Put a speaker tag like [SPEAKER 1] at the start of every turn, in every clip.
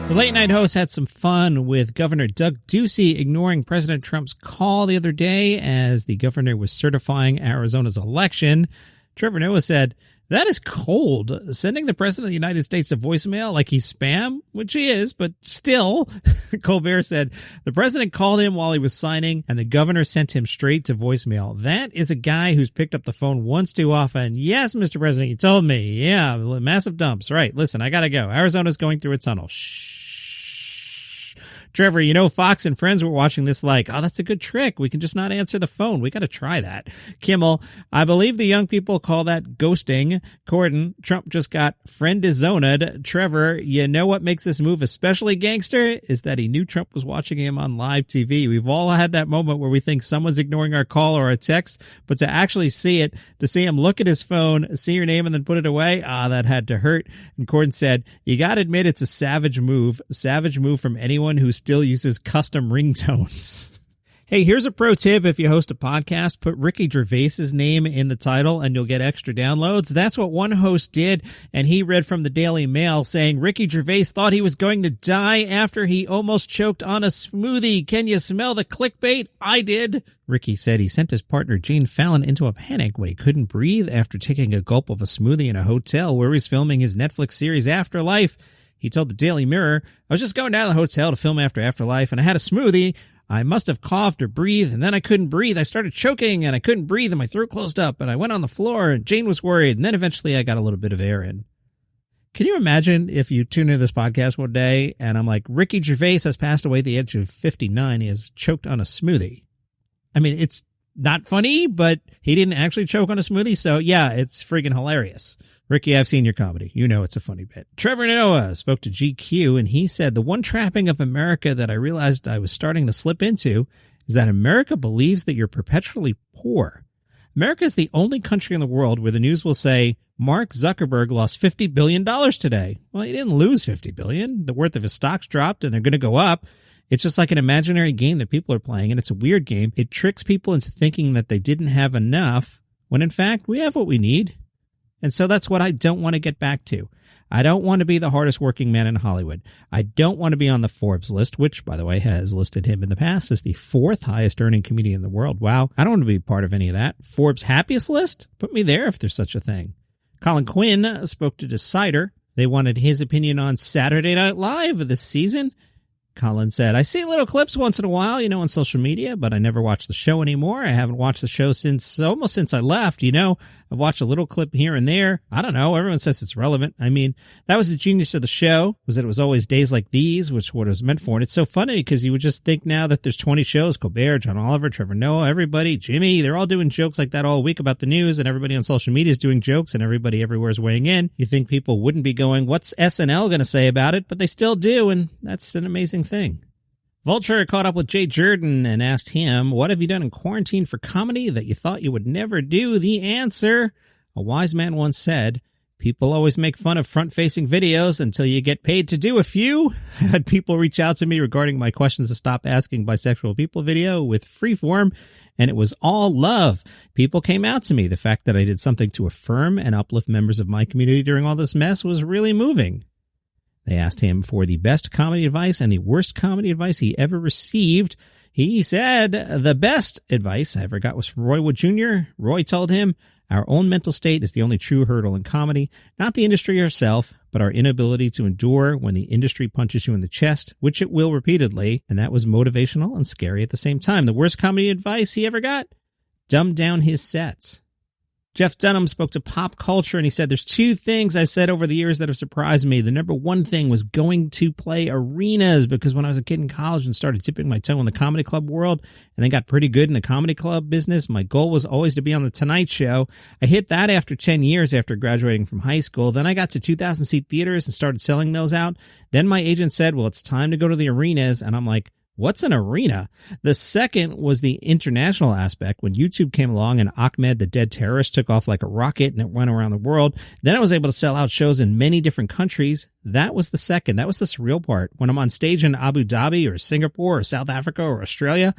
[SPEAKER 1] The late night host had some fun with Governor Doug Ducey ignoring President Trump's call the other day as the governor was certifying Arizona's election. Trevor Noah said, "That is cold. Sending the president of the United States a voicemail like he's spam," which he is, but still. Colbert said, "The president called him while he was signing, and the governor sent him straight to voicemail. That is a guy who's picked up the phone once too often. Yes, Mr. President, you told me. Yeah, massive dumps. Right, listen, I gotta go. Arizona's going through a tunnel. Shh. Trevor, you know, Fox and Friends were watching this like, oh, that's a good trick. We can just not answer the phone. We got to try that." Kimmel, "I believe the young people call that ghosting." Corden, "Trump just got friend-zoned." Trevor, "You know what makes this move especially gangster is that he knew Trump was watching him on live TV. We've all had that moment where we think someone's ignoring our call or a text, but to actually see it, to see him look at his phone, see your name and then put it away, that had to hurt." And Corden said, "You got to admit it's a savage move from anyone who still uses custom ringtones." Hey, here's a pro tip. If you host a podcast, put Ricky Gervais's name in the title and you'll get extra downloads. That's what one host did, and he read from the Daily Mail saying Ricky Gervais thought he was going to die after he almost choked on a smoothie. Can you smell the clickbait? I did. Ricky said he sent his partner Gene Fallon into a panic when he couldn't breathe after taking a gulp of a smoothie in a hotel where he was filming his Netflix series Afterlife. He told the Daily Mirror, "I was just going down to the hotel to film Afterlife, and I had a smoothie. I must have coughed or breathed, and then I couldn't breathe. I started choking, and I couldn't breathe, and my throat closed up, and I went on the floor, and Jane was worried, and then eventually I got a little bit of air in." Can you imagine if you tune into this podcast one day, and I'm like, Ricky Gervais has passed away at the age of 59. He has choked on a smoothie. I mean, it's not funny, but he didn't actually choke on a smoothie, so yeah, it's friggin' hilarious. Ricky, I've seen your comedy. You know it's a funny bit. Trevor Noah spoke to GQ, and he said, "The one trapping of America that I realized I was starting to slip into is that America believes that you're perpetually poor. America is the only country in the world where the news will say, Mark Zuckerberg lost $50 billion today. Well, he didn't lose $50 billion. The worth of his stocks dropped, and they're going to go up. It's just like an imaginary game that people are playing, and it's a weird game. It tricks people into thinking that they didn't have enough, when in fact we have what we need." And so that's what I don't want to get back to. I don't want to be the hardest working man in Hollywood. I don't want to be on the Forbes list, which, by the way, has listed him in the past as the 4th highest earning comedian in the world. Wow. I don't want to be part of any of that. Forbes happiest list? Put me there if there's such a thing. Colin Quinn spoke to Decider. They wanted his opinion on Saturday Night Live this season. Colin said, "I see little clips once in a while, on social media, but I never watch the show anymore. I haven't watched the show almost since I left. I've watched a little clip here and there. I don't know. Everyone says it's relevant. I mean, that was the genius of the show, was that it was always days like these, which what it was meant for. And it's so funny because you would just think now that there's 20 shows, Colbert, John Oliver, Trevor Noah, everybody, Jimmy, they're all doing jokes like that all week about the news, and everybody on social media is doing jokes, and everybody everywhere is weighing in. You think people wouldn't be going, what's SNL going to say about it? But they still do, and that's an amazing thing. Vulture caught up with Jay Jordan and asked him, "What have you done in quarantine for comedy that you thought you would never do?" The answer, a wise man once said, "People always make fun of front-facing videos until you get paid to do a few." I had people reach out to me regarding my questions to stop asking bisexual people video with Freeform, and it was all love. People came out to me. The fact that I did something to affirm and uplift members of my community during all this mess was really moving. They asked him for the best comedy advice and the worst comedy advice he ever received. He said, "The best advice I ever got was from Roy Wood Jr. Roy told him, our own mental state is the only true hurdle in comedy, not the industry herself, but our inability to endure when the industry punches you in the chest, which it will repeatedly." And that was motivational and scary at the same time. The worst comedy advice he ever got? Dumb down his sets. Jeff Dunham spoke to Pop Culture, and he said, "There's 2 things I've said over the years that have surprised me. The number 1 thing was going to play arenas, because when I was a kid in college and started tipping my toe in the comedy club world and then got pretty good in the comedy club business, my goal was always to be on the Tonight Show. I hit that after 10 years after graduating from high school. Then I got to 2,000-seat theaters and started selling those out. Then my agent said, well, it's time to go to the arenas. And I'm like, what's an arena? The second was the international aspect. When YouTube came along and Ahmed, the dead terrorist, took off like a rocket and it went around the world, then I was able to sell out shows in many different countries. That was the second. That was the surreal part. When I'm on stage in Abu Dhabi or Singapore or South Africa or Australia,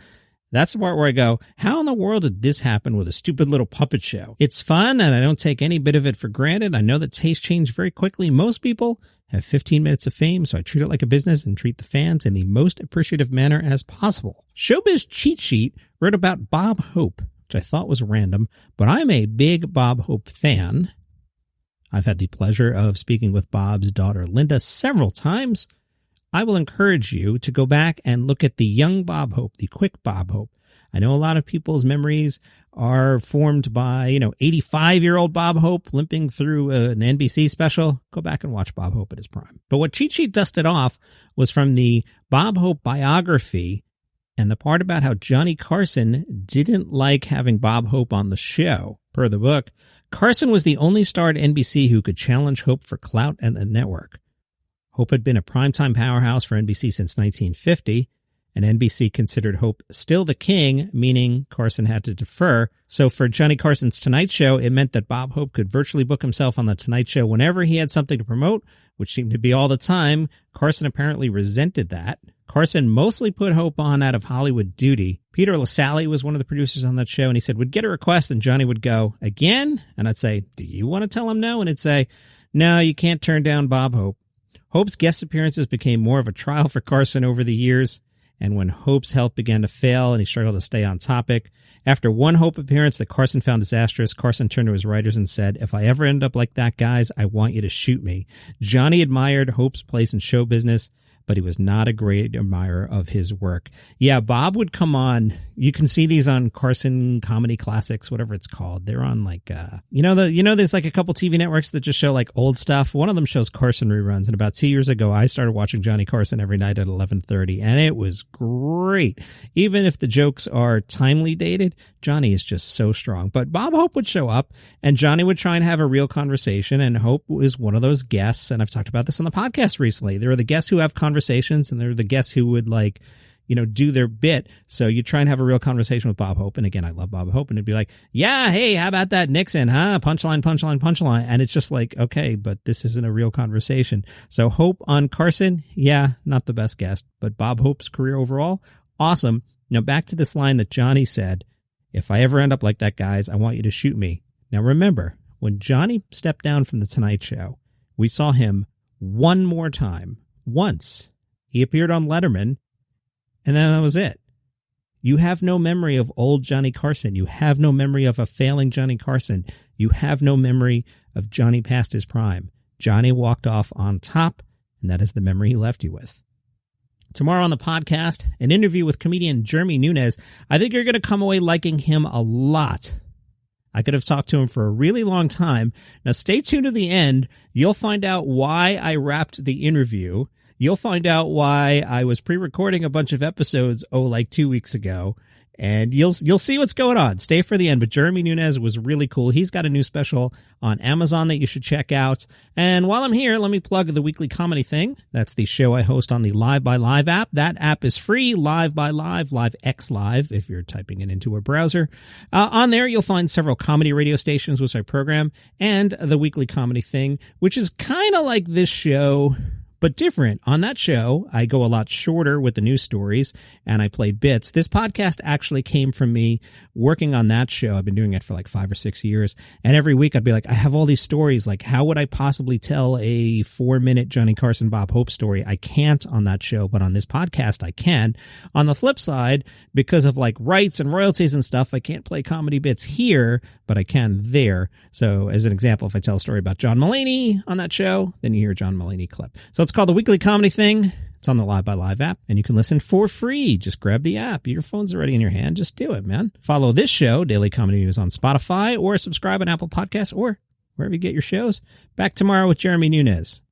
[SPEAKER 1] That's the part where I go, how in the world did this happen with a stupid little puppet show? It's fun, and I don't take any bit of it for granted. I know that tastes change very quickly. Most people have 15 minutes of fame, so I treat it like a business and treat the fans in the most appreciative manner as possible. Showbiz Cheat Sheet wrote about Bob Hope, which I thought was random, but I'm a big Bob Hope fan. I've had the pleasure of speaking with Bob's daughter, Linda, several times. I will encourage you to go back and look at the young Bob Hope, the quick Bob Hope. I know a lot of people's memories are formed by, 85-year-old Bob Hope limping through an NBC special. Go back and watch Bob Hope at his prime. But what Cheat Sheet dusted off was from the Bob Hope biography and the part about how Johnny Carson didn't like having Bob Hope on the show. Per the book, Carson was the only star at NBC who could challenge Hope for clout at the network. Hope had been a primetime powerhouse for NBC since 1950, and NBC considered Hope still the king, meaning Carson had to defer. So for Johnny Carson's Tonight Show, it meant that Bob Hope could virtually book himself on The Tonight Show whenever he had something to promote, which seemed to be all the time. Carson apparently resented that. Carson mostly put Hope on out of Hollywood duty. Peter LaSalle was one of the producers on that show, and he said, we'd get a request, and Johnny would go, again? And I'd say, do you want to tell him no? And he'd say, no, you can't turn down Bob Hope. Hope's guest appearances became more of a trial for Carson over the years, and when Hope's health began to fail and he struggled to stay on topic, after one Hope appearance that Carson found disastrous, Carson turned to his writers and said, if I ever end up like that, guys, I want you to shoot me. Johnny admired Hope's place in show business, but he was not a great admirer of his work. Yeah, Bob would come on. You can see these on Carson Comedy Classics, whatever it's called. They're on there's like a couple TV networks that just show like old stuff. One of them shows Carson reruns. And about 2 years ago, I started watching Johnny Carson every night at 11:30, and it was great. Even if the jokes are timely dated, Johnny is just so strong. But Bob Hope would show up, and Johnny would try and have a real conversation, and Hope is one of those guests, and I've talked about this on the podcast recently. There are the guests who have conversations, and there are the guests who would do their bit. So you try and have a real conversation with Bob Hope. And again, I love Bob Hope. And it'd be like, yeah, hey, how about that Nixon, huh? Punchline, punchline, punchline. And it's just like, okay, but this isn't a real conversation. So Hope on Carson, yeah, not the best guest, but Bob Hope's career overall, awesome. Now back to this line that Johnny said, if I ever end up like that, guys, I want you to shoot me. Now remember, when Johnny stepped down from The Tonight Show, we saw him one more time, once. He appeared on Letterman, and then that was it. You have no memory of old Johnny Carson. You have no memory of a failing Johnny Carson. You have no memory of Johnny past his prime. Johnny walked off on top, and that is the memory he left you with. Tomorrow on the podcast, an interview with comedian Jeremy Nunez. I think you're going to come away liking him a lot. I could have talked to him for a really long time. Now stay tuned to the end. You'll find out why I wrapped the interview. You'll find out why I was pre-recording a bunch of episodes, like 2 weeks ago, and you'll see what's going on. Stay for the end, but Jeremy Nunez was really cool. He's got a new special on Amazon that you should check out. And while I'm here, let me plug the Weekly Comedy Thing. That's the show I host on the Live by Live app. That app is free, Live by Live, Live X Live, if you're typing it into a browser. On there, you'll find several comedy radio stations, which I program, and the Weekly Comedy Thing, which is kind of like this show, but different. On that show, I go a lot shorter with the news stories, and I play bits. This podcast actually came from me working on that show. I've been doing it for like 5 or 6 years, and every week I'd be like, I have all these stories. Like, how would I possibly tell a 4-minute Johnny Carson Bob Hope story? I can't on that show, but on this podcast I can. On the flip side, because of like rights and royalties and stuff, I can't play comedy bits here, but I can there. So as an example, if I tell a story about John Mulaney on that show, then you hear a John Mulaney clip. So it's called the Weekly Comedy Thing. It's on the Live by Live app, and you can listen for free. Just grab the app. Your phone's already in your hand. Just do it, man. Follow this show, Daily Comedy News, on Spotify, or subscribe on Apple Podcasts, or wherever you get your shows. Back tomorrow with Jeremy Nunez.